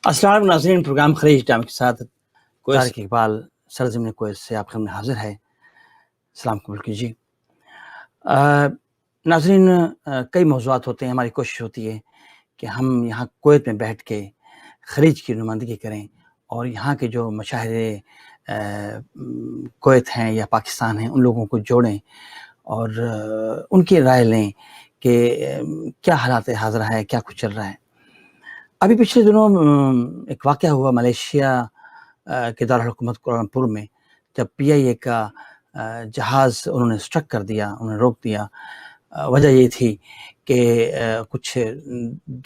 السلام علیکم ناظرین، پروگرام خلیج ٹائم کے ساتھ طارق اقبال سرزمین کویت سے آپ کے سامنے حاضر ہے. سلام قبول کیجیے. ناظرین، کئی موضوعات ہوتے ہیں. ہماری کوشش ہوتی ہے کہ ہم یہاں کویت میں بیٹھ کے خلیج کی نمائندگی کریں اور یہاں کے جو مشاہرے کویت ہیں یا پاکستان ہیں ان لوگوں کو جوڑیں اور ان کی رائے لیں کہ کیا حالات حاضرہ ہے، کیا کچھ چل رہا ہے. ابھی پچھلے دنوں ایک واقعہ ہوا ملیشیا کے دارالحکومت کوالالمپور میں، جب پی آئی اے کا جہاز انہوں نے اسٹرک کر دیا، انہوں نے روک دیا. وجہ یہ تھی کہ کچھ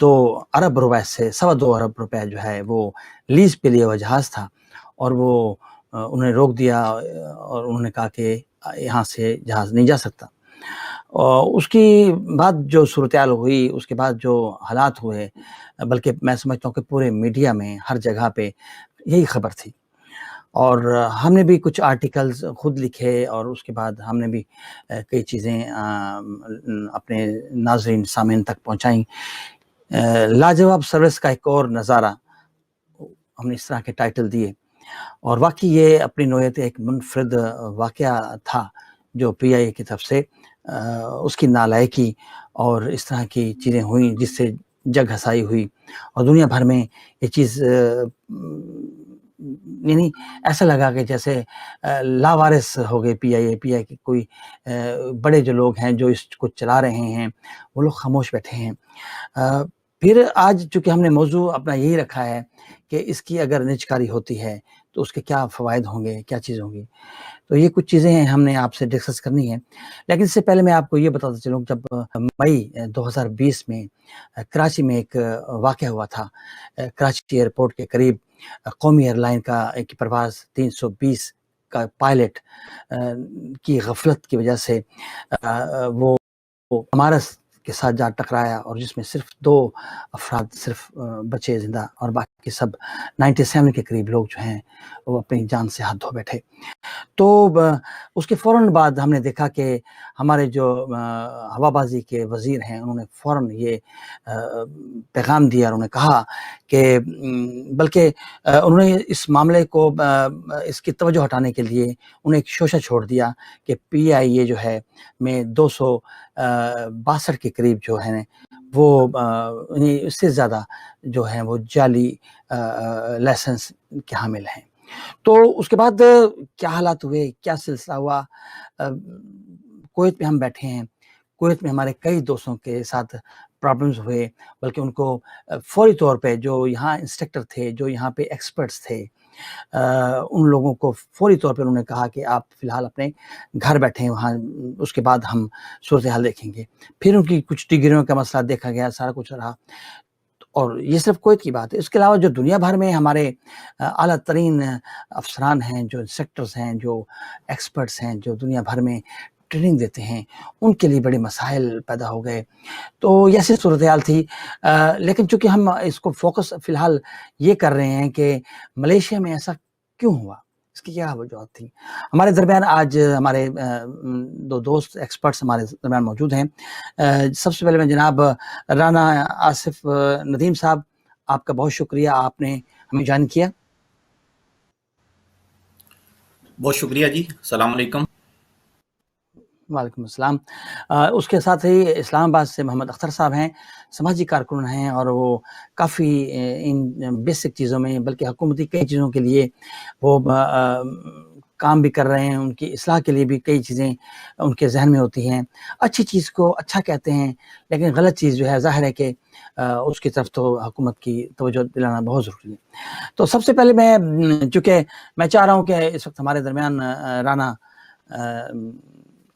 2 ارب روپے سے 2.25 ارب روپے جو ہے وہ لیز پہ لیا ہوا جہاز تھا، اور وہ انہوں نے روک دیا اور انہوں نے کہا کہ یہاں سے جہاز نہیں جا سکتا. اس کی بعد جو صورتحال ہوئی، اس کے بعد جو حالات ہوئے، بلکہ میں سمجھتا ہوں کہ پورے میڈیا میں ہر جگہ پہ یہی خبر تھی، اور ہم نے بھی کچھ آرٹیکلز خود لکھے اور اس کے بعد ہم نے بھی کئی چیزیں اپنے ناظرین سامعین تک پہنچائیں. لاجواب سروس کا ایک اور نظارہ، ہم نے اس طرح کے ٹائٹل دیے، اور واقعی یہ اپنی نوعیت ایک منفرد واقعہ تھا جو پی آئی اے کی طرف سے اس کی نالائقی اور اس طرح کی چیزیں ہوئیں جس سے جگ ہسائی ہوئی، اور دنیا بھر میں یہ چیز یعنی ایسا لگا کہ جیسے لاوارث ہو گئے پی آئی اے کے کوئی بڑے جو لوگ ہیں جو اس کو چلا رہے ہیں وہ لوگ خاموش بیٹھے ہیں. پھر آج چونکہ ہم نے موضوع اپنا یہی رکھا ہے کہ اس کی اگر نجکاری ہوتی ہے تو اس کے کیا فوائد ہوں گے، کیا چیز ہوں گی، تو یہ کچھ چیزیں ہیں ہم نے آپ سے ڈسکس کرنی ہے. لیکن اس سے پہلے میں آپ کو یہ بتاتا چلوں، جب مئی 2020 میں کراچی میں ایک واقعہ ہوا تھا، کراچی ایئرپورٹ کے قریب قومی ایئر لائن کا ایک پرواز 320 کا پائلٹ کی غفلت کی وجہ سے وہ عمارت کے ساتھ جا ٹکرایا، اور جس میں صرف 2 افراد صرف بچے زندہ، اور باقی سب 97 کے قریب لوگ جو ہیں وہ اپنی جان سے ہاتھ دھو بیٹھے. تو اس کے فوراً بعد ہم نے دیکھا کہ ہمارے جو ہوا بازی کے وزیر ہیں انہوں نے فوراً یہ پیغام دیا، اور انہوں نے کہا کہ بلکہ انہوں نے اس معاملے کو اس کی توجہ ہٹانے کے لیے انہیں ایک شوشہ چھوڑ دیا کہ پی آئی اے جو ہے میں 262 کے قریب جو ہیں وہ اس سے زیادہ جو ہیں وہ جعلی لائسنس کے حامل ہیں. تو اس کے بعد کیا حالات ہوئے، کیا سلسلہ ہوا. کویت میں ہم بیٹھے ہیں، کویت میں ہمارے کئی دوستوں کے ساتھ پرابلمز ہوئے، بلکہ ان کو فوری طور پہ جو یہاں انسٹرکٹر تھے، جو یہاں پہ ایکسپرٹس تھے، ان لوگوں کو فوری طور پہ انہوں نے کہا کہ آپ فی الحال اپنے گھر بیٹھیں وہاں، اس کے بعد ہم صورتحال دیکھیں گے. پھر ان کی کچھ ڈگریوں کا مسئلہ دیکھا گیا، سارا کچھ رہا. اور یہ صرف کویت کی بات ہے، اس کے علاوہ جو دنیا بھر میں ہمارے اعلیٰ ترین افسران ہیں، جو انسٹرکٹرز ہیں، جو ایکسپرٹس ہیں، جو دنیا بھر میں ٹریننگ دیتے ہیں، ان کے لیے بڑے مسائل پیدا ہو گئے. تو یہ ایسی صورتحال تھی. لیکن چونکہ ہم اس کو فوکس فی الحال یہ کر رہے ہیں کہ ملیشیا میں ایسا کیوں ہوا، اس کی کیا وجوہات تھی. ہمارے درمیان آج ہمارے 2 دوست ایکسپرٹس ہمارے درمیان موجود ہیں. سب سے پہلے میں جناب رانا آصف ندیم صاحب، آپ کا بہت شکریہ، آپ نے ہمیں جوائن کیا. بہت شکریہ جی. السلام علیکم. وعلیکم السلام. اس کے ساتھ ہی اسلام آباد سے محمد اختر صاحب ہیں، سماجی کارکن ہیں، اور وہ کافی ان بیسک چیزوں میں بلکہ حکومتی کئی چیزوں کے لیے وہ کام بھی کر رہے ہیں. ان کی اصلاح کے لیے بھی کئی چیزیں ان کے ذہن میں ہوتی ہیں. اچھی چیز کو اچھا کہتے ہیں، لیکن غلط چیز جو ہے ظاہر ہے کہ اس کی طرف تو حکومت کی توجہ دلانا بہت ضروری ہے. تو سب سے پہلے چونکہ میں چاہ رہا ہوں کہ اس وقت ہمارے درمیان رانا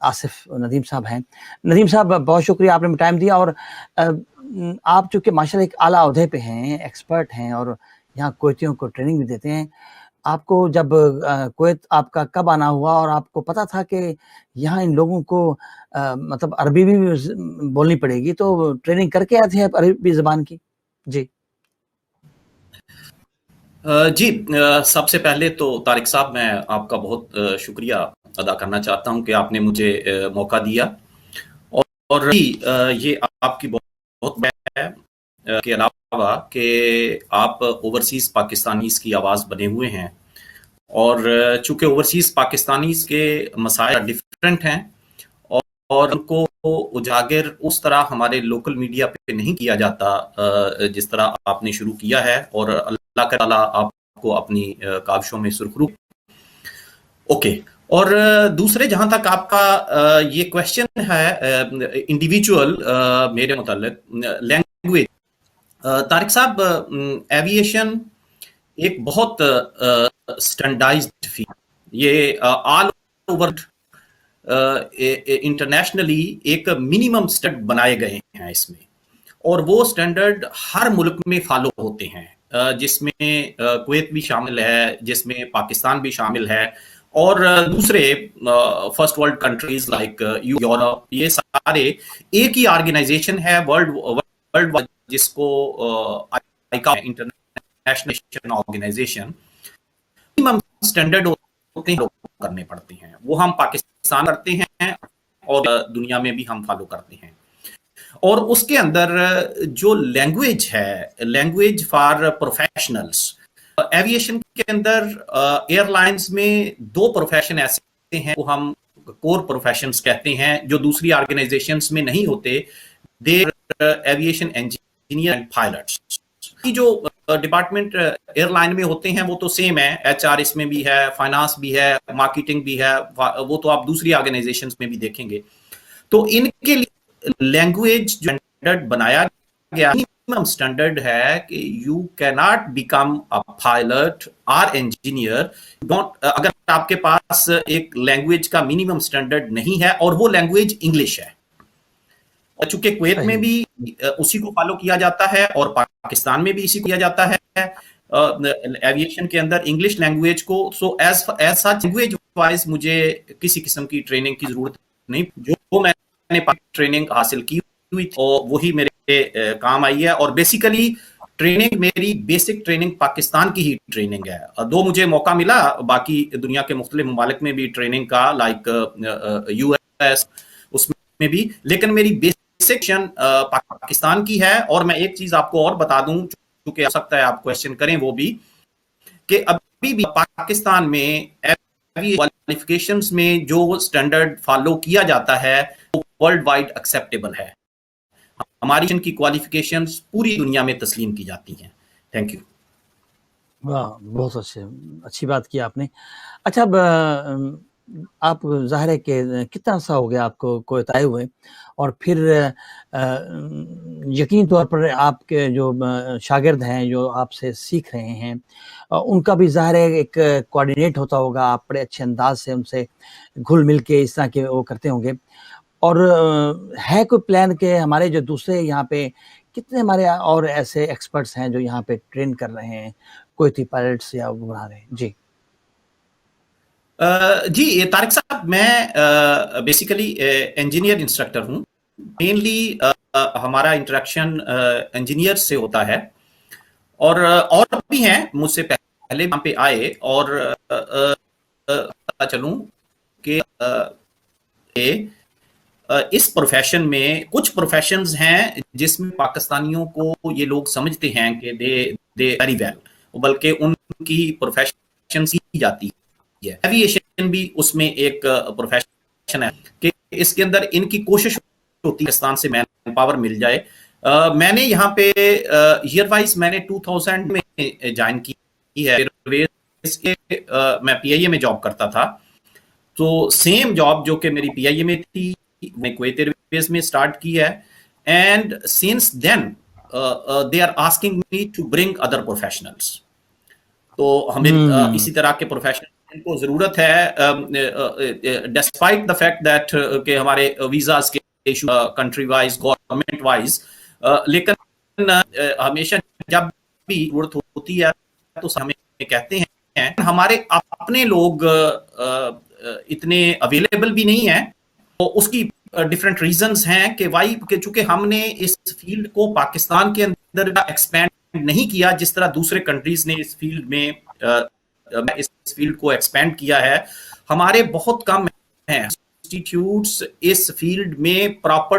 آصف ندیم صاحب ہیں. ندیم صاحب، بہت شکریہ، آپ نے ٹائم دیا. اور آپ چونکہ ماشاءاللہ ایک اعلیٰ عہدے پہ ہیں، ایکسپرٹ ہیں، اور یہاں کویتیوں کو ٹریننگ بھی دیتے ہیں. آپ کو جب کویت آپ کا کب آنا ہوا، اور آپ کو پتا تھا کہ یہاں ان لوگوں کو مطلب عربی بھی بولنی پڑے گی، تو ٹریننگ کر کے آئے تھے عربی زبان کی؟ جی جی، سب سے پہلے تو طارق صاحب میں آپ کا بہت شکریہ ادا کرنا چاہتا ہوں کہ آپ نے مجھے موقع دیا، اور یہ آپ کی بہت بات ہے. کے علاوہ کہ آپ اوورسیز پاکستانیز کی آواز بنے ہوئے ہیں، اور چونکہ اوورسیز پاکستانیز کے مسائل ڈفرینٹ ہیں اور ان کو اجاگر اس طرح ہمارے لوکل میڈیا پہ نہیں کیا جاتا جس طرح آپ نے شروع کیا ہے، اور اللہ تعالیٰ آپ کو اپنی کاوشوں میں سرخرو. اوکے. اور دوسرے جہاں تک آپ کا یہ کویشچن ہے انڈیویجول میرے متعلق لینگویج، طارق صاحب ایویشن ایک بہت سٹینڈائزڈ فیلڈ، یہ آل اوور انٹرنیشنلی ایک منیمم اسٹینڈرڈ بنائے گئے ہیں اس میں، اور وہ اسٹینڈرڈ ہر ملک میں فالو ہوتے ہیں، جس میں کویت بھی شامل ہے، جس میں پاکستان بھی شامل ہے، اور دوسرے first world countries like Europe, یہ سارے ایک ہی آرگنائزیشن ہے ورلڈ جس کو انٹرنیشنل آرگنائزیشن منیمم اسٹینڈرڈ ہوتے ہیں کرنے پڑتے ہیں، وہ ہم پاکستان کرتے ہیں اور دنیا میں بھی ہم فالو کرتے ہیں. اور اس کے اندر جو لینگویج ہے، لینگویج فار پروفیشنلز، ایویشن کے اندر ایئر لائنز میں 2 پروفیشن ایسے ہیں وہ ہم کور پروفیشنز کہتے ہیں جو دوسری آرگنائزیشنز میں نہیں ہوتے، دے ایویشن انجینئر اینڈ پائلٹس. جو ڈپارٹمنٹ ایئر لائن میں ہوتے ہیں وہ تو سیم ہے، ایچ آر اس میں بھی ہے، فائنانس بھی ہے، مارکیٹنگ بھی ہے، وہ تو آپ دوسری آرگنائزیشنز میں بھی دیکھیں گے. تو ان کے لیے لینگویج جو اسٹینڈرڈ بنایا گیا منیمم اسٹینڈرڈ ہے کہ یو کی ناٹ بیکم اے پائلٹ اور انجینئر اگر آپ کے پاس ایک لینگویج کا منیمم اسٹینڈرڈ نہیں ہے، اور وہ لینگویج انگلش ہے. اور چونکہ کویت میں بھی اسی کو فالو کیا جاتا ہے اور پاکستان میں بھی اسی کو کیا جاتا ہے ایویشن کے اندر انگلش لینگویج کو، so as such language wise مجھے کسی قسم کی ٹریننگ کی ضرورت نہیں. جو میں نے ٹریننگ حاصل کی ہوئی اور وہی میرے کام آئی ہے، اور بیسیکلی ٹریننگ میری بیسک ٹریننگ پاکستان کی ہی ٹریننگ ہے. دو مجھے موقع ملا باقی دنیا کے مختلف ممالک میں بھی ٹریننگ کا، لائک یو ایس اس میں بھی، لیکن میری سیکشن پاکستان کی ہے. اور میں ایک چیز آپ کو اور بتا دوں، چونکہ ہو سکتا ہے آپ کویشچن کریں وہ بھی، کہ ابھی بھی پاکستان میں کوالیفیکیشنز میں جو سٹینڈرڈ فالو کیا جاتا ہے وہ ورلڈ وائڈ ایکسیپٹیبل ہے. ہماری کی کوالیفیکیشنز پوری دنیا میں تسلیم کی جاتی ہیں. Thank you. واہ، بہت اچھی بات کی آپ نے. اچھا، اب آپ ظاہر ہے کہ کتنا عرصہ ہو گیا آپ کو کویت آئے ہوئے، اور پھر یقین طور پر آپ کے جو شاگرد ہیں جو آپ سے سیکھ رہے ہیں ان کا بھی ظاہر ہے ایک کوآرڈینیٹ ہوتا ہوگا، آپ بڑے اچھے انداز سے ان سے گھل مل کے اس طرح کے وہ کرتے ہوں گے. اور ہے کوئی پلان کہ ہمارے جو دوسرے یہاں پہ کتنے ہمارے اور ایسے ایکسپرٹس ہیں جو یہاں پہ ٹرین کر رہے ہیں کویتی پائلٹس یا وہ بنا رہے ہیں؟ جی جی طارق صاحب، میں بیسیکلی انجینئر انسٹرکٹر ہوں. مینلی ہمارا انٹریکشن انجینئر سے ہوتا ہے، اور بھی ہیں مجھ سے پہلے وہاں پہ آئے، اور چلوں کہ اس پروفیشن میں کچھ پروفیشنز ہیں جس میں پاکستانیوں کو یہ لوگ سمجھتے ہیں کہ دے ویری ویل، بلکہ ان کی پروفیشن کی جاتی ہے. ایویشن بھی اس میں ایک پروفیشن ہے کہ اس کے اندر ان کی کوشش ہوتی ہے پاکستان سے مین پاور مل جائے. میں نے یہاں پہ ایئر وائز میں نے 2000 میں جوائن کی ہے. میں پی آئی اے میں جاب کرتا تھا، تو سیم جاب جو کہ میری پی آئی اے میں تھی میں کویت ایئر ویز میں اسٹارٹ کی ہے. And since then they are asking me to bring other professionals. تو ہمیں اسی طرح کے پروفیشنل کو ضرورت ہے، ڈسپائٹ دا فیکٹ دیٹ کہ ہمارے ویزاز کے issue country wise government wise, لیکن ہمیشہ جب بھی ضرورت ہوتی ہے تو ہمیں کہتے ہیں. ہمارے اپنے لوگ اتنے اویلیبل بھی نہیں ہیں، تو اس کی ڈفرینٹ ریزنز ہیں کہ وائی، کہ چونکہ ہم نے اس فیلڈ کو پاکستان کے اندر ایکسپینڈ نہیں کیا جس طرح دوسرے کنٹریز نے اس فیلڈ میں اس فیلڈ کو ایکسپینڈ کیا ہے. ہمارے بہت کم ہیں انسٹیٹیوٹس اس فیلڈ میں پراپر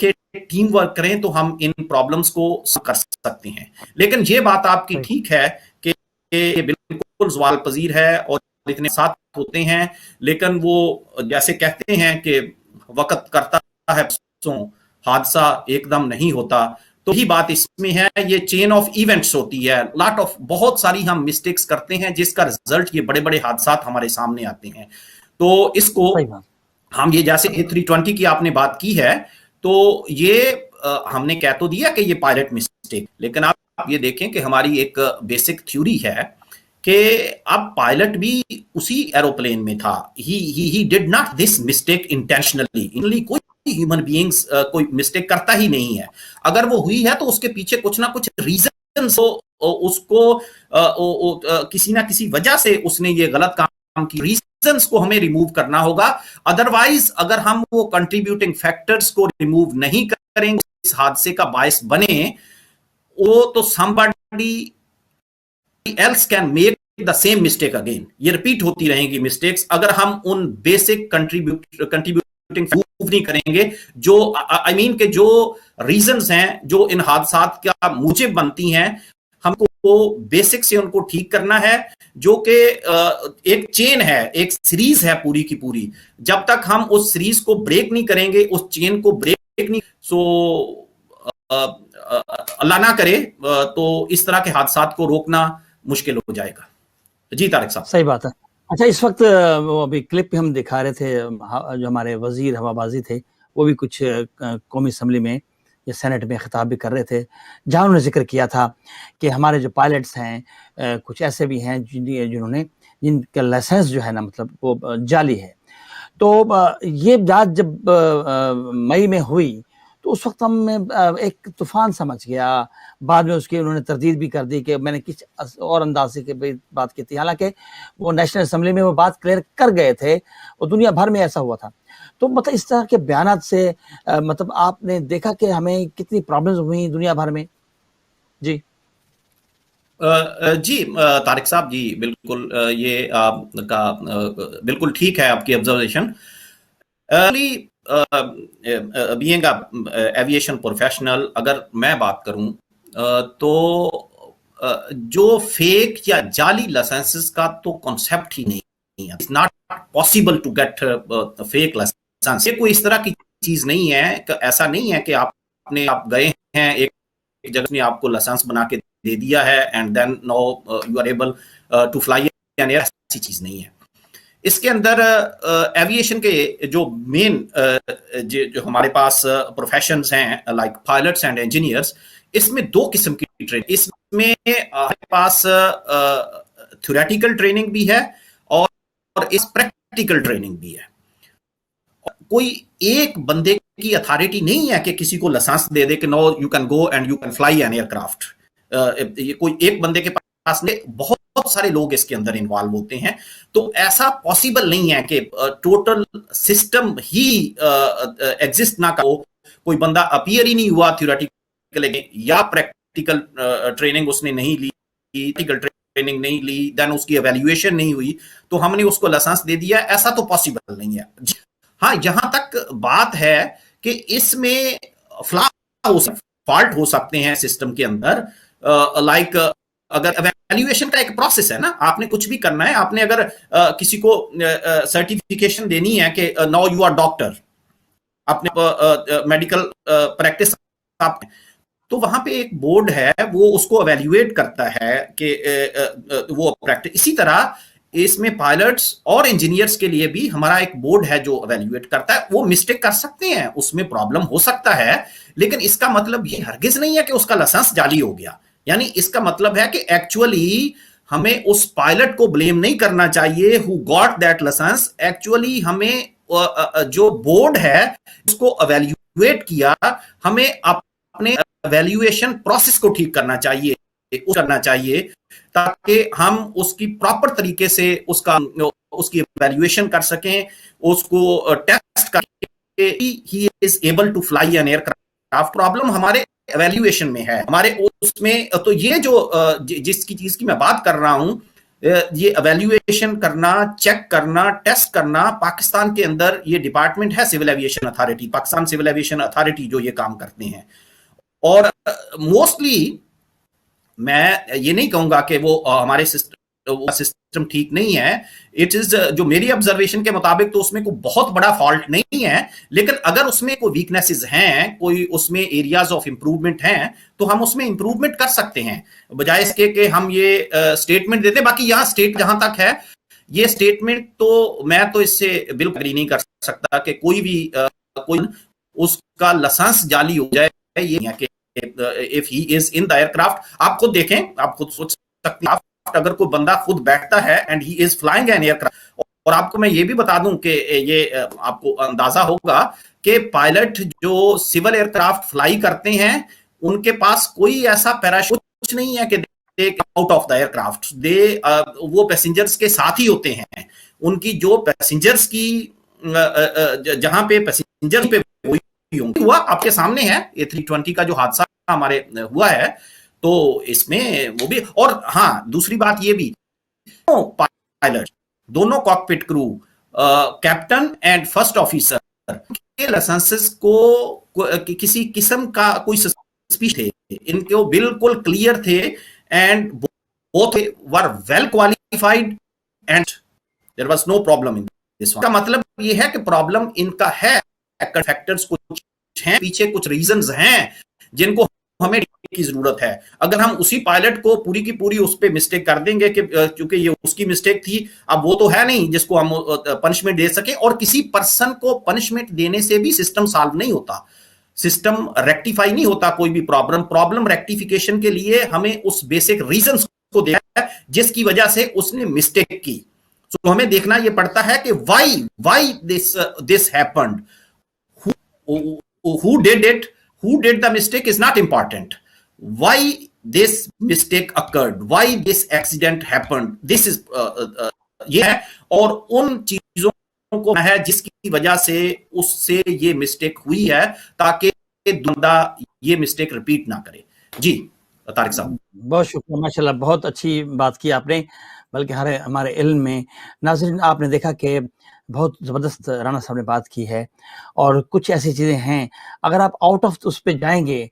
کہ ٹیم ورک کریں تو ہم ان پرابلمز کو کر سکتے ہیں. لیکن یہ بات آپ کی ٹھیک ہے کہ یہ بالکل زوال پذیر ہے اور اتنے ساتھ ہوتے ہیں، لیکن وہ جیسے کہتے ہیں کہ وقت کرتا ہے حادثہ ایک دم نہیں ہوتا، تو ہی بات اس میں ہے. یہ چین آف ایونٹس ہوتی ہے، بہت ساری ہم مسٹیکس کرتے ہیں جس کا رزلٹ یہ بڑے بڑے حادثات ہمارے سامنے آتے ہیں. تو اس کو ہم یہ جیسے A320 کی آپ نے بات کی ہے، تو یہ ہم نے کہہ تو دیا کہ یہ پائلٹ مسٹیک، لیکن آپ یہ دیکھیں کہ ہماری ایک بیسک تھیوری ہے کہ اب پائلٹ بھی اسی ایروپلین میں تھا. He did not this mistake intentionally. کوئی ہیومن بینگز کوئی مسٹیک کرتا ہی نہیں ہے. اگر وہ ہوئی ہے تو اس کے پیچھے کچھ نہ کچھ ریزنز اس کو کسی نہ کسی وجہ سے اس نے یہ غلط کام کی. ریزنز کو ہمیں ریموو کرنا ہوگا. ادروائز اگر ہم وہ کنٹریبیوٹنگ فیکٹرز کو ریموو نہیں کریں گے اس حادثے کا باعث بنے، وہ تو somebody else can make the same mistake again. یہ ریپیٹ ہوتی رہیں گی مسٹیکس اگر ہم ان بیسک کنٹریبیوٹنگ نہیں کریں گے، جو I mean کہ جو ریزنز ہیں جو ان حادثات کا موجب بنتی ہیں، ہم کو بیسک سے ان کو ٹھیک کرنا ہے، جو کہ ایک چین ہے، ایک سیریز ہے پوری کی پوری. جب تک ہم اس سیریز کو بریک نہیں کریں گے، اس چین کو بریک نہیں، سو اللہ نہ کرے تو اس طرح کے حادثات کو روکنا مشکل ہو جائے گا. جی طارق صاحب. صحیح بات ہے. اچھا، اس وقت وہ ابھی کلپ ہم دکھا رہے تھے، جو ہمارے وزیر ہوا بازی تھے وہ بھی کچھ قومی اسمبلی میں یا سینٹ میں خطاب بھی کر رہے تھے، جہاں انہوں نے ذکر کیا تھا کہ ہمارے جو پائلٹس ہیں کچھ ایسے بھی ہیں جن کا لائسنس جو ہے نا مطلب وہ جعلی ہے. تو یہ بات جب مئی میں ہوئی تو اس وقت ہم ایک طوفان سمجھ گیا. بعد میں اس کی انہوں نے تردید بھی کر دی کہ میں نے کچھ اور انداز سے بات کی تھی، حالانکہ وہ نیشنل اسمبلی میں وہ بات کلیئر کر گئے تھے اور دنیا بھر میں ایسا ہوا تھا. تو مطلب اس طرح کے بیانات سے مطلب آپ نے دیکھا کہ ہمیں کتنی پرابلمز ہوئی دنیا بھر میں. جی جی طارق صاحب، جی بالکل یہ آپ کا بالکل ٹھیک ہے آپ کی آبزرویشن. بینگ ایویشن پروفیشنل اگر میں بات کروں تو جو فیک یا جعلی لائسنسز کا تو کنسیپٹ ہی نہیں ہے. It's not possible to get fake licence. یہ کوئی اس طرح کی چیز نہیں ہے، ایسا نہیں ہے کہ آپ گئے ہیں ایک جگہ نے آپ کو لائسنس بنا کے دے دیا ہے and then now you are able to fly. ایسی چیز نہیں ہے. اس کے اندر ایویشن کے جو مین جو ہمارے پاس پروفیشنز ہیں لائک پائلٹس اینڈ انجینئرس، اس میں دو قسم کی ٹریننگ. اس میں ہمارے پاس تھیوریٹیکل ٹریننگ بھی ہے اور اس پریکٹیکل ٹریننگ بھی ہے. کوئی ایک بندے کی اتھارٹی نہیں ہے کہ کسی کو لائسنس دے دے کہ no you can go and you can fly an aircraft. یہ کوئی ایک بندے کے پاس نہیں، بہت سارے لوگ اس کے اندر انوالو ہوتے ہیں. تو ایسا پاسبل نہیں ہے کہ ٹوٹل سسٹم ہی ایگزسٹ نہ کرو. کوئی بندہ اپیئر ہی نہیں ہوا تھیوریٹیکل یا پریکٹیکل ٹریننگ اس نے نہیں لی، پریکٹیکل ٹریننگ نہیں لی، دین اس کی ایویلیویشن نہیں ہوئی تو ہم نے اس کو لائسنس دے دیا. ایسا تو پاسبل نہیں ہے. ہاں، جہاں تک بات ہے کہ اس میں فالٹ ہو سکتے ہیں سسٹم کے اندر، لائک اگر ایویلیویشن کا ایک پروسیس ہے نا، آپ نے کچھ بھی کرنا ہے. آپ نے اگر کسی کو سرٹیفکیشن دینی ہے کہ ناؤ یو آر ڈاکٹر، اپنے میڈیکل پریکٹس، تو وہاں پہ ایک بورڈ ہے وہ اس کو ایویلیویٹ کرتا ہے کہ وہ پریکٹس. اسی طرح اس میں پائلٹس اور انجینئرس کے لیے بھی ہمارا ایک بورڈ ہے جو ایویلیویٹ کرتا ہے. وہ مسٹیک کر سکتے ہیں، اس میں پرابلم ہو سکتا ہے، لیکن اس کا مطلب یہ ہرگز نہیں ہے کہ اس کا لائسنس جعلی ہو گیا. یعنی اس کا مطلب ہے کہ ایکچولی ہمیں اس پائلٹ کو بلیم نہیں کرنا چاہیے who got that license. Actually ہمیں جو بورڈ ہے اس کو ایویلیویٹ کیا، ہمیں اپنے ایویلیویشن پروسیس کو ٹھیک کرنا چاہیے تاکہ ہم اس کی پراپر طریقے سے اس کی ایویلیویشن کر سکیں، اس کو ٹیسٹ کر کے he is able to fly an aircraft. Problem ہمارے ایویلیویشن میں ہے، ہمارے اس میں. تو یہ جو جس کی چیز کی میں بات کر رہا ہوں یہ ایویلیویشن کرنا، چیک کرنا، ٹیسٹ کرنا، پاکستان کے اندر یہ ڈپارٹمنٹ ہے civil aviation authority, Pakistan civil aviation authority جو یہ کام کرتے ہیں. اور موسٹلی میں یہ نہیں کہوں گا کہ وہ ہمارے سسٹم ٹھیک نہیں ہے. اٹ از جو میری آبزرویشن کے مطابق تو اس میں کوئی بہت بڑا فالٹ نہیں ہے، لیکن اگر اس میں کوئی ویکنیسز ہیں، کوئی اس میں ایریاز آف امپروومنٹ ہیں، تو ہم اس میں امپروومنٹ کر سکتے ہیں، بجائے اس کے کہ ہم یہ اسٹیٹمنٹ دیتے. باقی یہاں اسٹیٹ جہاں تک ہے یہ اسٹیٹمنٹ تو میں تو اس سے بالکل اگری نہیں کر سکتا کہ کوئی بھی کوئی اس کا لائسنس جعلی ہو جائے. یہ کہ if he is in the aircraft، آپ خود دیکھیں، آپ خود سوچ سکتے ہیں، اگر کوئی بندہ خود بیٹھتا ہے and he is flying an aircraft. اور آپ کو میں یہ بھی بتا دوں کہ یہ آپ کو اندازہ ہوگا کہ پائلٹ جو سول ایئر کرافٹ فلائی کرتے ہیں ان کے پاس کوئی ایسا پیراشوٹ نہیں ہے کہ out of the aircraft, وہ پیسنجرز کے ساتھ ہی ہوتے ہیں. ان کی جو پیسنجرز کی جہاں پہ پیسنجر پہ ہوا آپ کے سامنے ہے A320 کا جو حادثہ ہمارے ہوا ہے، تو اس میں وہ بھی. اور ہاں دوسری بات یہ بھی، پائلٹ دونوں کاکپٹ کرو، کیپٹن اینڈ فرسٹ آفیسر کے لائسنسز کو کسی قسم کا کوئی سسپیش تھے، ان کو بالکل کلیئر تھے and both were well qualified and there was no problem in this one. کا مطلب یہ ہے کہ پرابلم ان کا ہے، فیکٹرز کچھ ہیں، پیچھے کچھ ریزنز ہیں جن کو ہمیں کی ضرورت ہے. اگر ہم اسی پائلٹ کو پوری کی پوری اس پہ مسٹیک کر دیں گے کہ چونکہ یہ اس کی مسٹیک تھی، اب وہ تو ہے نہیں جس کو ہم پنشمنٹ دے سکیں. اور کسی پرسن کو پنشمنٹ دینے سے بھی سسٹم سالو نہیں ہوتا، سسٹم ریکٹیفائی نہیں ہوتا. کوئی بھی پرابلم ریکٹیفیکیشن کے لیے ہمیں اس بیسک ریزنز کو دیکھنا ہے جس کی وجہ سے اس نے مسٹیک کی. تو ہمیں دیکھنا یہ پڑتا ہے کہ why this happened. Who did it, who did the mistake is not important. Why this mistake occurred, why this accident happened, this is یہ ہے. اور ان چیزوں کو ہے جس کی وجہ سے اس سے یہ مسٹیک ہوئی ہے، تاکہ بندہ یہ مسٹیک ریپیٹ نہ کرے. جی طارق صاحب بہت شکریہ، ماشاءاللہ بہت اچھی بات کی آپ نے، بلکہ ہمارے علم میں. ناظرین آپ نے دیکھا کہ بہت زبردست رانا صاحب نے بات کی ہے، اور کچھ ایسی چیزیں ہیں اگر آپ آؤٹ آف اس پہ جائیں گے،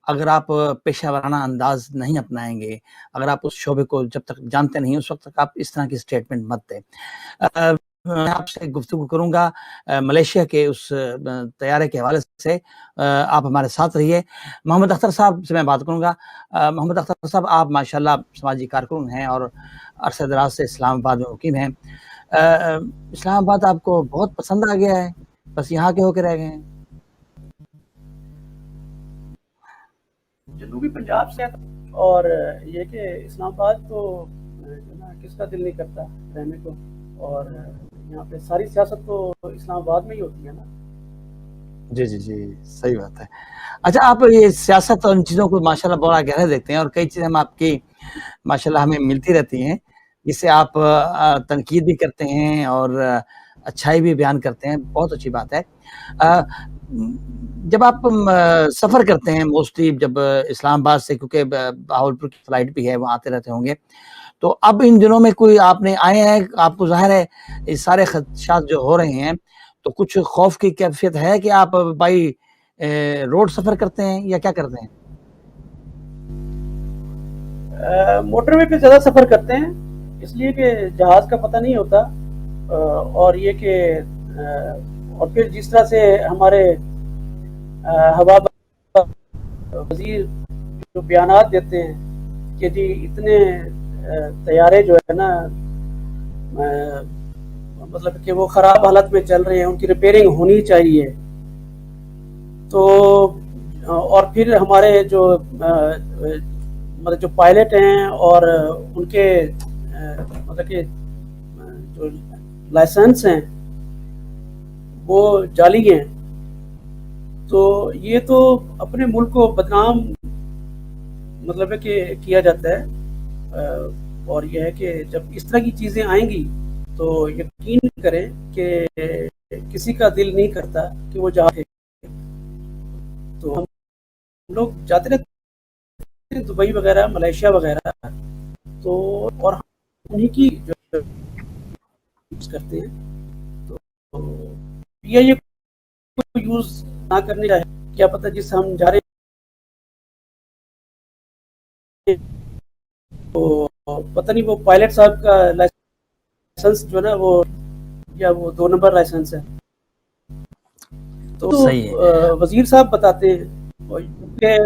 اگر آپ پیشہ ورانہ انداز نہیں اپنائیں گے، اگر آپ اس شعبے کو جب تک جانتے نہیں اس وقت تک آپ اس طرح کی اسٹیٹمنٹ مت دیں. میں آپ سے گفتگو کروں گا ملیشیا کے اس طیارے کے حوالے سے. آپ ہمارے ساتھ رہیے. محمد اختر صاحب سے میں بات کروں گا. محمد اختر صاحب آپ ماشاءاللہ سماجی کارکن ہیں اور عرصہ دراز سے اسلام آباد میں مقیم ہیں. اسلام آباد آپ کو بہت پسند آ گیا ہے، بس یہاں کے ہو کے رہ گئے ہیں؟ جنوبی پنجاب سے، اور یہ کہ اسلام آباد تو کس کا دل نہیں کرتا رہنے کو، اور یہاں پہ ساری سیاست تو اسلام آباد میں ہی ہوتی ہے نا. جی جی جی صحیح بات ہے. اچھا آپ یہ سیاست اور ان چیزوں کو ماشاءاللہ بڑا گہرا دیکھتے ہیں، اور کئی چیزیں ہم آپ کی ماشاءاللہ ہمیں ملتی رہتی ہیں، جس سے آپ تنقید بھی کرتے ہیں اور اچھائی بھی بیان کرتے ہیں. بہت اچھی بات ہے. جب آپ سفر کرتے ہیں موسٹلی جب اسلام آباد سے، کیونکہ بہاولپور کی فلائٹ بھی ہے وہاں آتے رہتے ہوں گے، تو اب ان دنوں میں کوئی آپ نے آئے ہیں، آپ کو ظاہر ہے یہ سارے خدشات جو ہو رہے ہیں تو کچھ خوف کی کیفیت ہے کہ آپ بائی روڈ سفر کرتے ہیں یا کیا کرتے ہیں؟ موٹر وے پہ زیادہ سفر کرتے ہیں، اس لیے کہ جہاز کا پتہ نہیں ہوتا، اور یہ کہ اور پھر جس طرح سے ہمارے ہوا وزیر جو بیانات دیتے ہیں کہ جی اتنے طیارے جو ہے نا مطلب کہ وہ خراب حالت میں چل رہے ہیں، ان کی ریپیئرنگ ہونی چاہیے. تو اور پھر ہمارے جو مطلب جو پائلٹ ہیں اور ان کے مطلب کہ جو لائسنس ہیں وہ جعلی ہیں، تو یہ تو اپنے ملک کو بدنام مطلب ہے کہ کیا جاتا ہے. اور یہ ہے کہ جب اس طرح کی چیزیں آئیں گی تو یقین کریں کہ کسی کا دل نہیں کرتا کہ وہ جائے. تو ہم لوگ جاتے رہتے ہیں دبئی وغیرہ، ملیشیا وغیرہ، تو اور انہیں کی جو یوز کرتے ہیں. تو PIA کو یوز نہ کرنے کا ہے. کیا پتہ جس ہم جا رہے ہیں تو پتہ نہیں وہ پائلٹ صاحب کا لائسنس جو ہے نا وہ یا وہ 2 نمبر لائسنس ہے. تو صحیح ہے. وزیر صاحب بتاتے ہیں کہ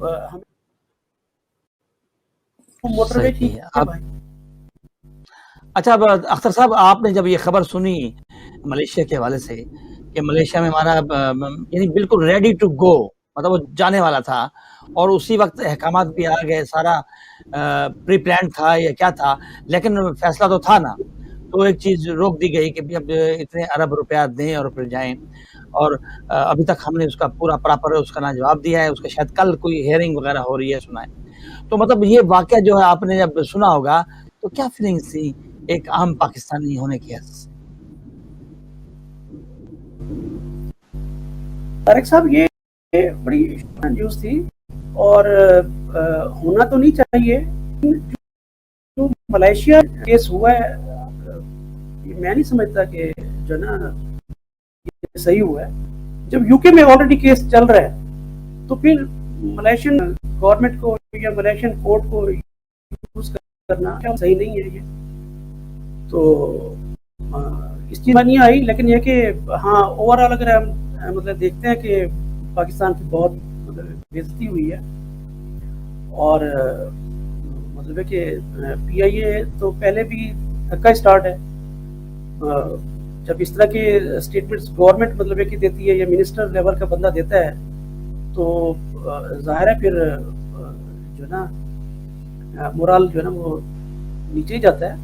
ہم موٹر وے ٹھیک ہے بھائی. اچھا اب اختر صاحب آپ نے جب یہ خبر سنی ملیشیا کے حوالے سے کہ ملیشیا میں ہمارا یعنی بالکل ریڈی ٹو گو مطلب وہ جانے والا تھا اور اسی وقت احکامات بھی آ گئے سارا پری پلان تھا یا کیا تھا لیکن فیصلہ تو تھا نا تو ایک چیز روک دی گئی کہ اب اتنے ارب روپیہ دیں اور پھر جائیں اور ابھی تک ہم نے اس کا پورا پراپر اس کا نہ جواب دیا ہے. اس کا شاید کل کوئی ہیئرنگ وغیرہ ہو رہی ہے سنا ہے. تو مطلب یہ واقعہ جو ہے آپ نے جب سنا ہوگا تو کیا فیلنگس تھی ایک عام پاکستانی ہونے کی حیثیت سے؟ طارق صاحب یہ بڑی نیوز تھی اور ہونا تو نہیں چاہیے. جو ملیشیا کیس ہوا ہے میں نہیں سمجھتا کہ جو نا یہ صحیح ہوا ہے. جب UK میں آلریڈی کیس چل رہا ہے تو پھر ملیشین گورنمنٹ کو یا ملیشین کورٹ کو یوز کرنا صحیح نہیں ہے. یہ تو اس چیز میں نہیں آئی لیکن یہ کہ ہاں اوور آل اگر ہم مطلب دیکھتے ہیں کہ پاکستان کی بہت مطلب بےعزتی ہوئی ہے اور مطلب ہے کہ PIA تو پہلے بھی دھکا اسٹارٹ ہے. جب اس طرح کے اسٹیٹمنٹس گورنمنٹ مطلب ہے کہ دیتی ہے یا منسٹر لیول کا بندہ دیتا ہے تو ظاہر ہے پھر جو ہے نا مورال جو ہے نا وہ نیچے ہی جاتا ہے.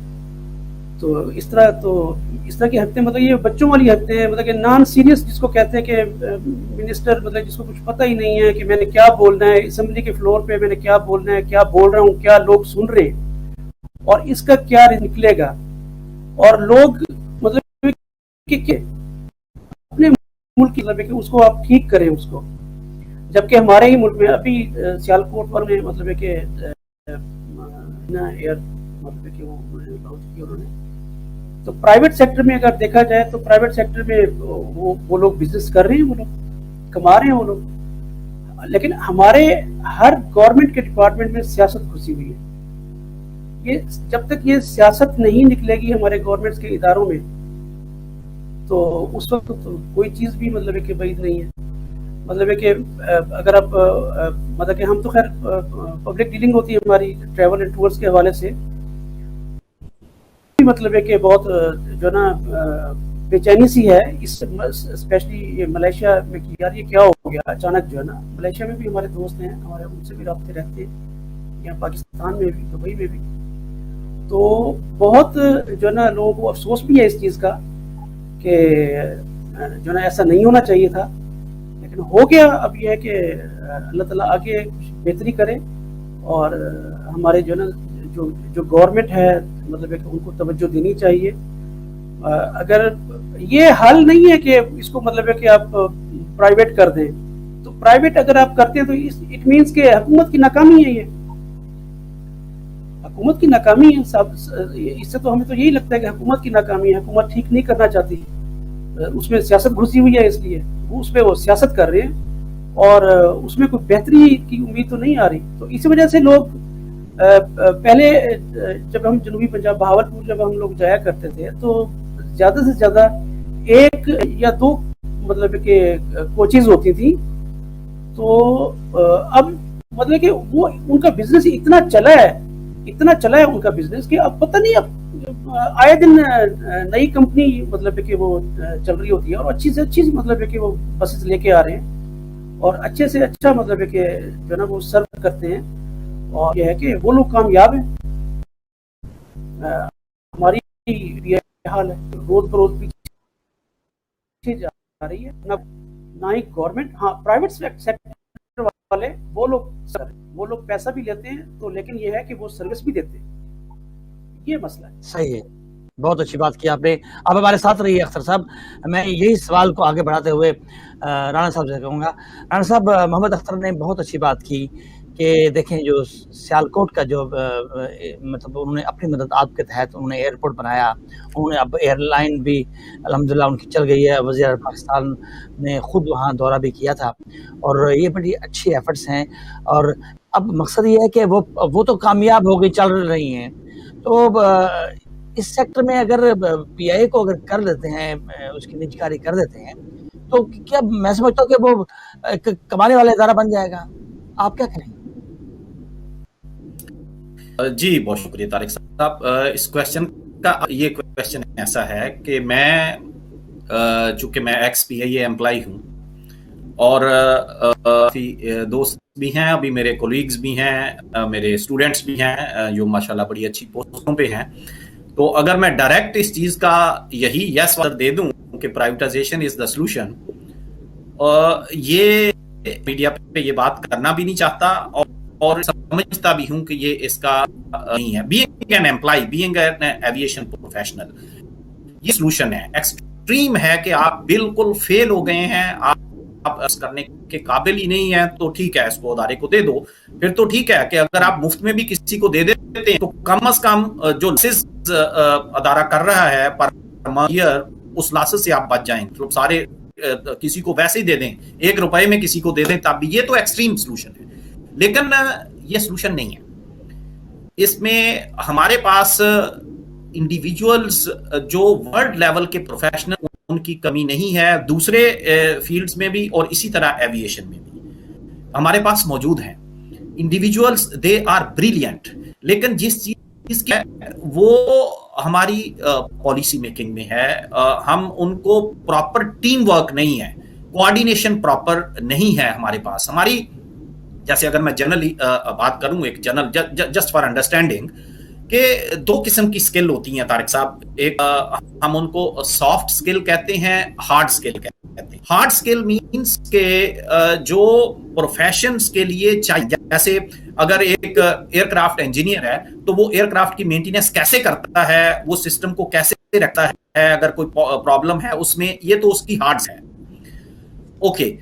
تو اس طرح کی حرکتیں مطلب یہ بچوں والی حرکتیں ہیں مطلب کہ نان سیریس جس کو کہتے ہیں کہ منسٹر مطلب جس کو کچھ پتہ ہی نہیں ہے کہ میں نے کیا بولنا ہے اسمبلی کے فلور پہ میں نے کیا بولنا ہے کیا بول رہا ہوں کیا لوگ سن رہے ہیں اور اس کا کیا نکلے گا اور لوگ مطلب کہ اپنے ملک کی مطلب کہ اس کو آپ ٹھیک کریں اس کو جبکہ ہمارے ہی ملک میں ابھی سیالکوٹ پر میں مطلب ہے کہ ایئر مطلب کہ انہوں نے تو پرائیویٹ سیکٹر میں اگر دیکھا جائے تو پرائیویٹ سیکٹر میں وہ لوگ بزنس کر رہے ہیں وہ لوگ کما رہے ہیں وہ لوگ لیکن ہمارے ہر گورنمنٹ کے ڈپارٹمنٹ میں سیاست گھسی ہوئی ہے. یہ جب تک یہ سیاست نہیں نکلے گی ہمارے گورنمنٹ کے اداروں میں تو اس وقت تو کوئی چیز بھی مطلب ہے کہ بعید نہیں ہے. مطلب ہے کہ اگر آپ مطلب کہ ہم تو خیر پبلک ڈیلنگ ہوتی ہے ہماری ٹریول اینڈ ٹورس کے حوالے سے مطلب ہے کہ بہت جو نا بے چینی سی ہے اسپیشلی یہ ملیشیا میں کہ یار یہ کیا ہو گیا اچانک جو ہے نا. ملیشیا میں بھی ہمارے دوست ہیں ہمارے ان سے بھی رابطے رہتے ہیں یہاں پاکستان میں بھی دبئی میں بھی تو بہت جو ہے نا لوگوں کو افسوس بھی ہے اس چیز کا کہ جو ہے نا ایسا نہیں ہونا چاہیے تھا لیکن ہو گیا. اب یہ ہے کہ اللہ تعالیٰ آگے کچھ بہتری کرے اور ہمارے جو ہے نا جو گورنمنٹ ہے مطلب ہے کہ ان کو توجہ دینی چاہیے. اگر یہ حل نہیں ہے کہ اس کو مطلب ہے کہ آپ پرائیویٹ کر دیں تو پرائیویٹ اگر آپ کرتے ہیں تو اٹ مینس کہ حکومت کی ناکامی ہے. یہ حکومت کی ناکامی ہے. اس سے تو ہمیں تو یہی لگتا ہے کہ حکومت کی ناکامی ہے. حکومت ٹھیک نہیں کرنا چاہتی اس میں سیاست گھسی ہوئی ہے اس لیے اس پہ وہ سیاست کر رہے ہیں اور اس میں کوئی بہتری کی امید تو نہیں آ رہی. تو اسی وجہ سے لوگ پہلے جب ہم جنوبی پنجاب بہاولپور جب ہم لوگ جایا کرتے تھے تو زیادہ سے زیادہ 1 یا 2 مطلب کہ کوچز ہوتی تھی. تو اب مطلب کہ وہ ان کا بزنس اتنا چلا ہے ان کا بزنس کہ اب پتہ نہیں اب آئے دن نئی کمپنی مطلب کہ وہ چل رہی ہوتی ہے اور اچھی سے اچھی مطلب ہے کہ وہ بسز لے کے آ رہے ہیں اور اچھے سے اچھا مطلب ہے کہ جو نا وہ سرو کرتے ہیں اور یہ ہے کہ وہ لوگ کامیاب ہیں. ہماری یہ حال ہے روز بروز پیچھے جا رہی ہے. نہ ہی گورنمنٹ ہاں پرائیویٹ سیکٹر والے وہ لوگ پیسہ بھی لیتے ہیں تو لیکن یہ ہے کہ وہ سروس بھی دیتے ہیں. یہ مسئلہ ہے. صحیح ہے. بہت اچھی بات کی آپ نے. آپ ہمارے ساتھ رہیے اختر صاحب. میں یہی سوال کو آگے بڑھاتے ہوئے رانا صاحب سے کہوں گا. رانا صاحب محمد اختر نے بہت اچھی بات کی کہ دیکھیں جو سیالکوٹ کا جو مطلب انہوں نے اپنی مدد کے تحت انہوں نے ایئرپورٹ بنایا, انہوں نے اب ایئر لائن بھی الحمدللہ ان کی چل گئی ہے, وزیر اعظم پاکستان نے خود وہاں دورہ بھی کیا تھا, اور یہ بڑی اچھی ایفرٹس ہیں. اور اب مقصد یہ ہے کہ وہ تو کامیاب ہو گئی, چل رہی ہیں, تو اس سیکٹر میں اگر پی آئی اے کو اگر کر دیتے ہیں, اس کی نجکاری کر دیتے ہیں, تو کیا میں سمجھتا ہوں کہ وہ ایک کمانے والا ادارہ بن جائے گا. آپ کیا کہیں؟ جی بہت شکریہ طارق صاحب. اس کویشچن کا یہ کویشچن ایسا ہے کہ میں چونکہ میں ایکس پی آئی اے امپلائی ہوں اور دوست بھی ہیں, ابھی میرے کولیگز بھی ہیں, میرے اسٹوڈنٹس بھی ہیں جو ماشاءاللہ بڑی اچھی پوسٹوں پہ ہیں, تو اگر میں ڈائریکٹ اس چیز کا یہی یس دے دوں کہ پرائیویٹائزیشن از دا سولوشن, یہ میڈیا پہ یہ بات کرنا بھی نہیں چاہتا اور سمجھتا بھی ہوں کہ یہ اس کا نہیں ہے. Being an employee, being an aviation professional, یہ سولوشن ہے. ایکسٹریم ہے کہ آپ بالکل فیل ہو گئے ہیں, آپ اس کرنے کے قابل ہی نہیں ہیں, تو ٹھیک ہے اس کو ادارے کو دے دو. پھر تو ٹھیک ہے کہ اگر آپ مفت میں بھی کسی کو دے دیتے ہیں تو کم از کم جو لاسز ادارہ کر رہا ہے پر ایئر, اس لاسز سے آپ بچ جائیں. تو سارے کسی کو ویسے ہی دے دیں, 1 روپے میں کسی کو دے دیں, تب یہ تو ایکسٹریم سولوشن ہے. لیکن یہ سولوشن نہیں ہے. اس میں ہمارے پاس انڈیویجولز جو ورلڈ لیول کے پروفیشنل, ان کی کمی نہیں ہے. دوسرے فیلڈز میں بھی اور اسی طرح ایویشن میں بھی ہمارے پاس موجود ہیں انڈیویجولز, دے آر بریلینٹ. لیکن جس چیز کی وہ ہماری پالیسی میکنگ میں ہے, ہم ان کو پراپر ٹیم ورک نہیں ہے, کوآرڈینیشن پراپر نہیں ہے ہمارے پاس. ہماری جیسے اگر میں جنرلی بات کروں, ایک جنرل جسٹ فار انڈرسٹینڈنگ, کہ 2 قسم کی سکل ہوتی ہیں طارق صاحب. ایک ہم ان کو سافٹ سکل کہتے ہیں, ہارڈ سکل کہتے ہیں. ہارڈ سکل مینس کہ جو پروفیشنز کے لیے چاہیے, جیسے اگر ایک ایئر کرافٹ انجینئر ہے تو وہ ایئر کرافٹ کی مینٹیننس کیسے کرتا ہے, وہ سسٹم کو کیسے رکھتا ہے, اگر کوئی پرابلم ہے اس میں, یہ تو اس کی ہارڈ ہے. اوکے,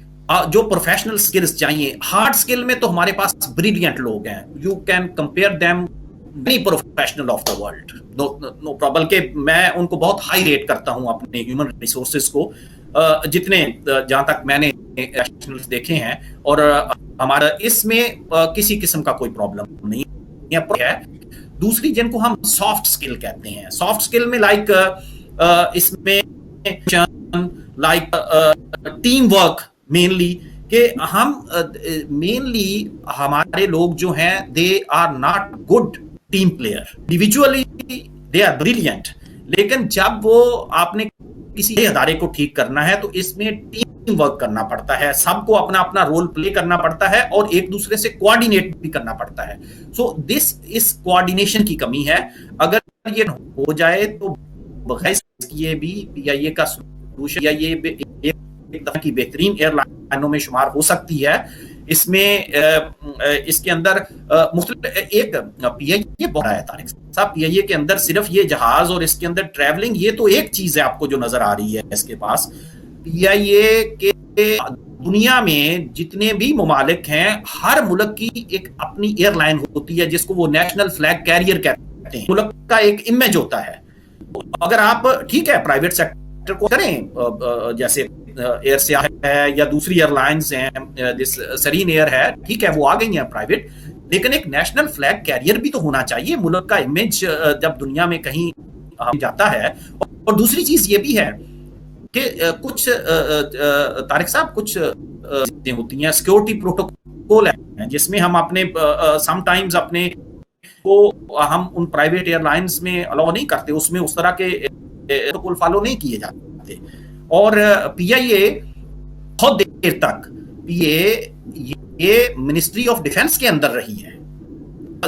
جو پروفیشنل سکلز چاہیے ہارڈ سکل میں, تو ہمارے پاس بریلینٹ لوگ ہیں. You can compare them many professional of the world, no problem. کہ میں ان کو بہت ہائی ریٹ کرتا ہوں اپنے ہیومن ریسورسز کو, جتنے جہاں تک میں نے دیکھے ہیں, اور ہمارا اس میں کسی قسم کا کوئی پرابلم نہیں ہے. دوسری جن کو ہم سافٹ سکل کہتے ہیں, سافٹ سکل میں لائک اس میں لائک ٹیم ورک مینلی, کہ ہم مینلی ہمارے لوگ جو ہیں they are not good team player. Individually they are brilliant, لیکن جب وہ آپ نے کسی ادارے کو ٹھیک کرنا ہے تو اس میں ٹیم ورک کرنا پڑتا ہے, سب کو اپنا اپنا رول پلے کرنا پڑتا ہے اور ایک دوسرے سے کوآرڈینیٹ بھی کرنا پڑتا ہے. سو دس اس کوآرڈینیشن کی کمی ہے. اگر یہ ہو جائے تو بغیر یہ بھی پی آئی اے کا سولوشن, یا یہ ایک طرح کی بہترین ایئر لائنوں میں شمار ہو سکتی ہے. اس میں اس کے اندر مختلف ایک پی آئی اے بہت ہے طارق صاحب. پی آئی اے کے اندر صرف یہ جہاز اور اس کے اندر ٹریولنگ, یہ تو ایک چیز ہے آپ کو جو نظر آ رہی ہے اس کے پاس. پی آئی اے کے دنیا میں جتنے بھی ممالک ہیں, ہر ملک کی ایک اپنی ایئر لائن ہوتی ہے جس کو وہ نیشنل فلیگ کیریئر کہتے ہیں. ملک کا ایک امیج ہوتا ہے. اگر آپ ٹھیک ہے پرائیویٹ سیکٹر کو کریں, جیسے ایئر سیاح ہے یا دوسری ایئر لائنز ہیں, سرین ایئر ہے, ٹھیک ہے وہ آ گئی ہیں پرائیویٹ, لیکن ایک نیشنل فلیگ کیریئر بھی تو ہونا چاہیے. ملک کا امیج جب دنیا میں کہیں جاتا ہے. اور دوسری چیز یہ بھی ہے کہ کچھ طارق صاحب کچھ ہوتی ہیں سیکورٹی پروٹوکول ہیں جس میں ہم اپنے سم ٹائمز اپنے کو ہم ان پرائیویٹ ایئر لائنز میں الاؤ نہیں کرتے, اس میں اس طرح کے پروٹوکول فالو نہیں کیے جاتے. اور پی آئی اے بہت دیر تک یہ منسٹری آف ڈیفنس کے اندر رہی ہے.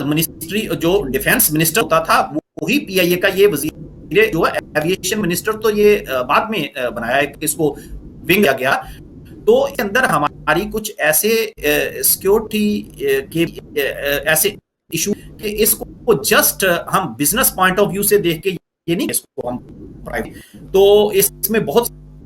منسٹری جو ڈیفنس منسٹر ہوتا تھا وہی پی آئی اے کا یہ وزیر جو ہے ایویشن منسٹر, تو یہ بعد میں بنایا ہے, اس کو ونگ دیا گیا. تو اس کے اندر ہماری کچھ ایسے سیکورٹی کے ایسے ایشو کہ اس کو جسٹ ہم بزنس پوائنٹ آف ویو سے دیکھ کے یہ نہیں اس کو ہم پرائیویٹ, تو اس میں بہت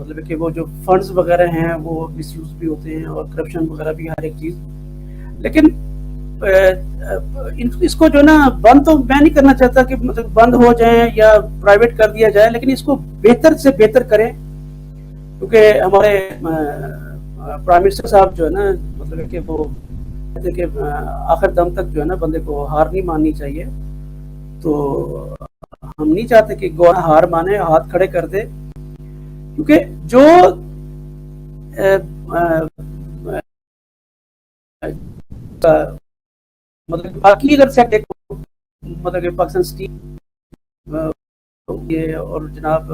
مطلب کہ وہ جو فنڈز وغیرہ ہیں وہ مس یوز بھی ہوتے ہیں اور کرپشن وغیرہ بھی ہر ایک چیز. لیکن اس کو جو نا بند تو میں نہیں کرنا چاہتا کہ مطلب بند ہو جائیں یا پرائیویٹ کر دیا جائے, لیکن اس کو بہتر سے بہتر کریں, کیونکہ ہمارے پرائم منسٹر صاحب جو ہے نا مطلب کہ وہ کہتے ہیں کہ آخر دم تک جو ہے نا بندے کو ہار نہیں ماننی چاہیے. تو ہم نہیں چاہتے کہ گورنمنٹ ہار مانے, ہاتھ کھڑے کر دے, کیونکہ جو مطلب باقی اگر سیٹ مطلب کہ پاکستان اسٹیل اور جناب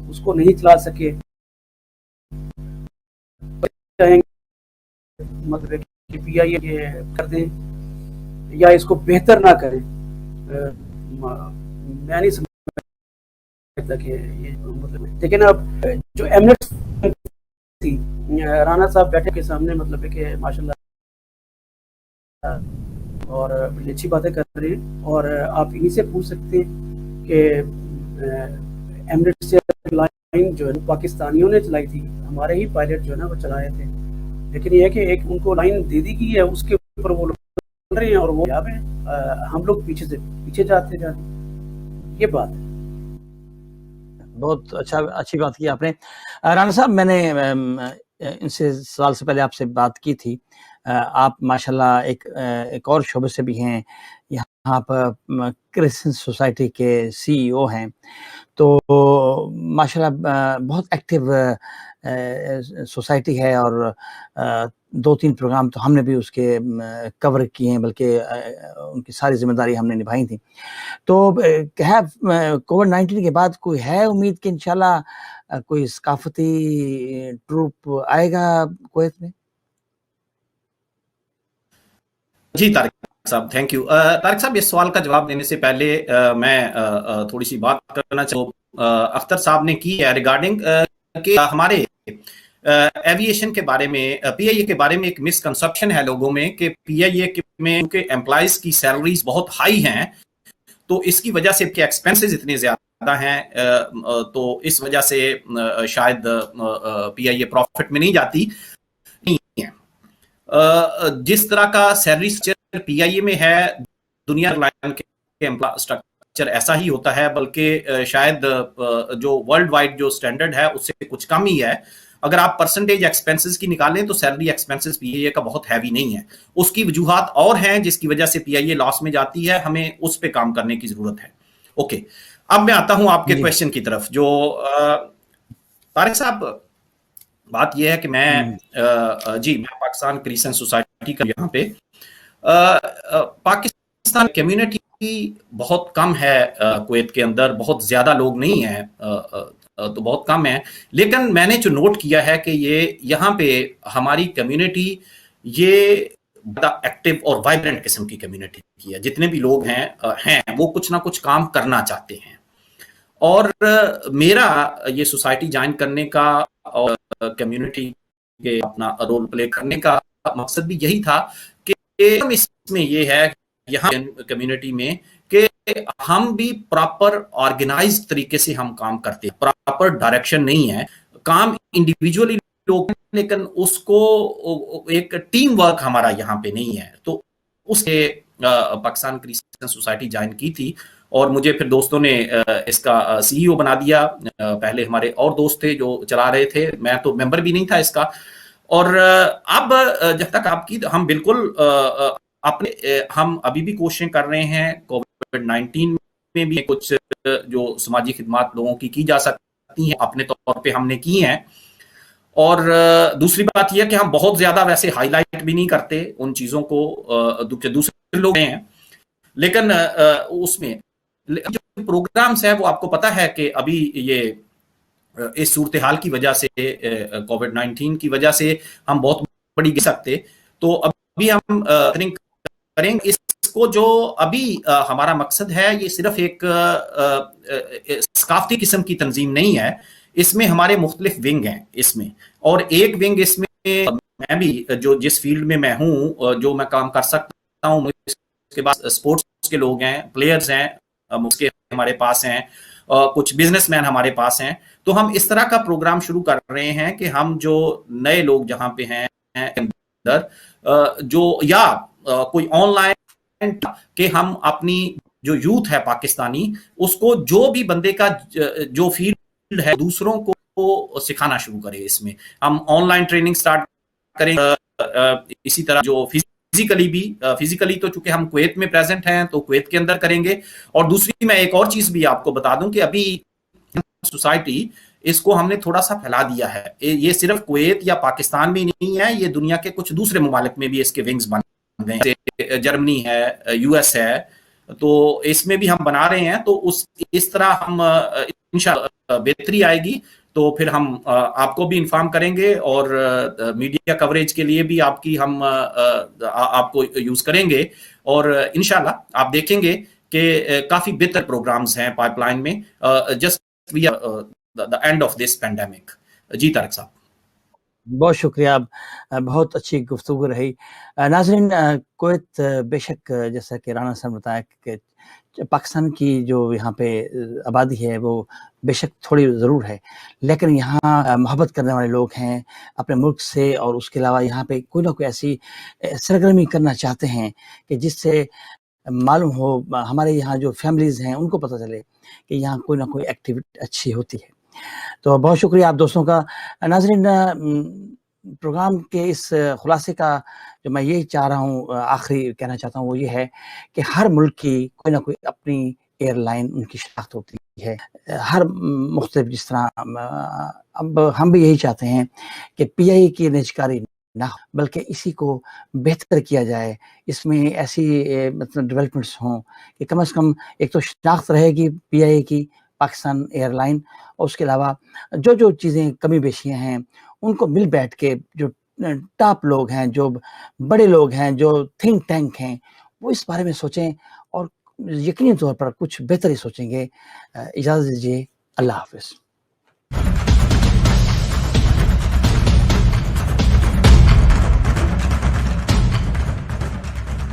اس کو نہیں چلا سکے, مطلب کہ پی آئی اے کر دیں یا اس کو بہتر نہ کریں. میں نہیں سمجھتا کہ یہ مطلب, لیکن اب جو ایمنٹ تھی رانا صاحب بیٹھے کے سامنے مطلب ہے کہ ماشاءاللہ اور بڑی اچھی باتیں کر رہے ہیں, اور آپ انہی سے پوچھ سکتے ہیں کہ ایمنٹ سے لائن جو ہے پاکستانیوں نے چلائی تھی, ہمارے ہی پائلٹ جو ہے نا وہ چلائے تھے, لیکن یہ ہے کہ ایک ان کو لائن دے دی گئی ہے, اس کے اوپر وہ لوگ چل رہے ہیں اور وہ یہاں پہ ہم لوگ پیچھے سے پیچھے جاتے جا رہے ہیں. یہ بات ہے. بہت اچھی بات کی آپ نے. رانا صاحب, میں نے ان سے سوال سے پہلے آپ سے بات کی تھی, آپ ماشاءاللہ ایک اور شعبے سے بھی ہیں, یہاں پر کرسچن سوسائٹی کے CEO ہیں, تو ماشاءاللہ بہت ایکٹیو سوسائٹی ہے, اور 2-3 پروگرام تو ہم نے بھی اس کے کور کیے ہیں, بلکہ ان کی ساری ذمہ داری ہم نے نبھائی تھی. تو ہے کووڈ-19 کے بعد کوئی ہے امید کہ انشاءاللہ کوئی ثقافتی ٹروپ آئے گا کویت میں؟ جی طارق صاحب, تھینک یو. طارق صاحب, اس سوال کا جواب دینے سے پہلے میں تھوڑی سی بات کرنا چاہوں. اختر صاحب نے کی ہے ریگارڈنگ کہ ہمارے ایویشن کے بارے میں, پی آئی اے کے بارے میں ایک مسکنسپشن ہے لوگوں میں کہ پی آئی اے میں ان کے امپلائیز کی سیلریز بہت ہائی ہیں, تو اس کی وجہ سے کہ ایکسپینسز اتنے زیادہ ہیں, تو اس وجہ سے شاید پی آئی اے پروفٹ میں نہیں جاتی. جس طرح کا سیلری اسٹرکچر پی آئی اے میں ہے, دنیا کے اسٹرکچر ایسا ہی ہوتا ہے, بلکہ شاید جو ورلڈ وائڈ جو اسٹینڈرڈ ہے اس سے کچھ کم ہی ہے. اگر آپ پرسنٹیج ایکسپینسز کی نکالیں تو سیلری ایکسپینسز پی آئی اے کا بہت ہیوی نہیں ہے. اس کی وجوہات اور ہیں جس کی وجہ سے پی آئی اے لاس میں جاتی ہے, ہمیں اس پہ کام کرنے کی ضرورت ہے. اوکے, اب میں آتا ہوں آپ کے کویشچن کی طرف. جو طارق صاحب, بات یہ ہے کہ میں پاکستان کرسچن سوسائٹی کا یہاں پہ پاکستان کمیونٹی بہت کم ہے کویت کے اندر, بہت زیادہ لوگ نہیں ہیں, تو بہت کم ہیں. لیکن میں نے جو نوٹ کیا ہے کہ یہاں پہ ہماری کمیونٹی یہ بڑا ایکٹیو اور وائبرنٹ قسم کی کمیونٹی کی ہے. جتنے بھی لوگ ہیں وہ کچھ نہ کچھ کام کرنا چاہتے ہیں, اور میرا یہ سوسائٹی جوائن کرنے کا اور کمیونٹی کے اپنا رول پلے کرنے کا مقصد بھی یہی تھا کہ اس میں یہ ہے یہاں کمیونٹی میں کہ ہم بھی پراپر آرگنائزڈ طریقے سے ہم کام کرتے ہیں. پراپر ڈائریکشن نہیں ہے, کام انڈیویجولی لوگ, لیکن اس کو ایک ٹیم ورک ہمارا یہاں پہ نہیں ہے. تو اس سے پاکستان کرسچن سوسائٹی جوائن کی تھی, اور مجھے پھر دوستوں نے اس کا CEO بنا دیا. پہلے ہمارے اور دوست تھے جو چلا رہے تھے, میں تو ممبر بھی نہیں تھا اس کا. اور اب جب تک آپ کی, ہم بالکل ہم ابھی بھی کوششیں کر رہے ہیں. کووڈ-19 میں بھی کچھ جو سماجی خدمات لوگوں کی جا سکتی ہیں اپنے طور پہ ہم نے کی ہیں. اور دوسری بات یہ کہ ہم بہت زیادہ ویسے ہائی لائٹ بھی نہیں کرتے ان چیزوں کو, دوسرے لوگ ہیں, لیکن اس میں جو پروگرامز ہیں وہ آپ کو پتا ہے کہ ابھی یہ اس صورتحال کی وجہ سے, کووڈ-19 کی وجہ سے ہم بہت بڑی گر سکتے. تو ابھی ہم کریں گے اس کو. جو ابھی ہمارا مقصد ہے یہ صرف ایک ثقافتی قسم کی تنظیم نہیں ہے, اس میں ہمارے مختلف ونگ ہیں اس میں. اور ایک ونگ اس میں بھی جو جس فیلڈ میں میں ہوں, جو میں کام کر سکتا ہوں, اس کے بعد اسپورٹس کے لوگ ہیں, پلیئرز ہیں, اس کے ہمارے پاس ہیں, کچھ بزنس مین ہمارے پاس ہیں. تو ہم اس طرح کا پروگرام شروع کر رہے ہیں کہ ہم جو نئے لوگ جہاں پہ ہیں جو یا کوئی آن لائن کہ ہم اپنی جو یوتھ ہے پاکستانی اس کو جو بھی بندے کا جو فیلڈ ہے دوسروں کو سکھانا شروع کرے. اس میں ہم آن لائن ٹریننگ سٹارٹ کریں. اسی طرح جو فزیکلی تو چونکہ ہم کویت میں پریزنٹ ہیں تو کویت کے اندر کریں گے. اور دوسری میں ایک اور چیز بھی آپ کو بتا دوں کہ ابھی سوسائٹی اس کو ہم نے تھوڑا سا پھیلا دیا ہے. یہ صرف کویت یا پاکستان میں نہیں ہے, یہ دنیا کے کچھ دوسرے ممالک میں بھی اس کے ونگز بن گئے ہیں. جرمنی ہے, یو ایس ہے, تو اس میں بھی ہم بنا رہے ہیں. تو اس طرح ہم انشاءاللہ بہتری آئے گی تو پھر ہم آپ کو بھی انفارم کریں گے, اور میڈیا کوریج کے لیے بھی ہم آپ کو یوز کریں گے. اور انشاءاللہ آپ دیکھیں گے کہ کافی بہتر پروگرامز ہیں پائپ لائن میں. Just we are the end of this pandemic. جی طارق صاحب, بہت شکریہ, بہت اچھی گفتگو رہی. ناظرین, کویت بے شک جیسا کہ رانا صاحب نے بتایا کہ پاکستان کی جو یہاں پہ آبادی ہے وہ بے شک تھوڑی ضرور ہے, لیکن یہاں محبت کرنے والے لوگ ہیں اپنے ملک سے, اور اس کے علاوہ یہاں پہ کوئی نہ کوئی ایسی سرگرمی کرنا چاہتے ہیں کہ جس سے معلوم ہو, ہمارے یہاں جو فیملیز ہیں ان کو پتہ چلے کہ یہاں کوئی نہ کوئی ایکٹیویٹی اچھی ہوتی ہے. تو بہت شکریہ آپ دوستوں کا. ناظرین, پروگرام کے اس خلاصے کا جو میں یہی چاہ رہا ہوں, آخری کہنا چاہتا ہوں, وہ یہ ہے کہ ہر ملک کی کوئی نہ کوئی اپنی ایئر لائن ان کی شناخت ہوتی ہے, ہر مختلف. جس طرح اب ہم بھی یہی چاہتے ہیں کہ پی آئی کی نجکاری نہ ہو, بلکہ اسی کو بہتر کیا جائے. اس میں ایسی مطلب ڈیولپمنٹس ہوں کہ کم از کم ایک تو شناخت رہے گی پی آئی کی, پاکستان ایئر لائن, اور اس کے علاوہ جو چیزیں کمی بیشیاں ہیں ان کو مل بیٹھ کے جو ٹاپ لوگ ہیں, جو بڑے لوگ ہیں, جو تھنک ٹینک ہیں, وہ اس بارے میں سوچیں اور یقینی طور پر کچھ بہتر ہی سوچیں گے. اجازت دیجیے, اللہ حافظ.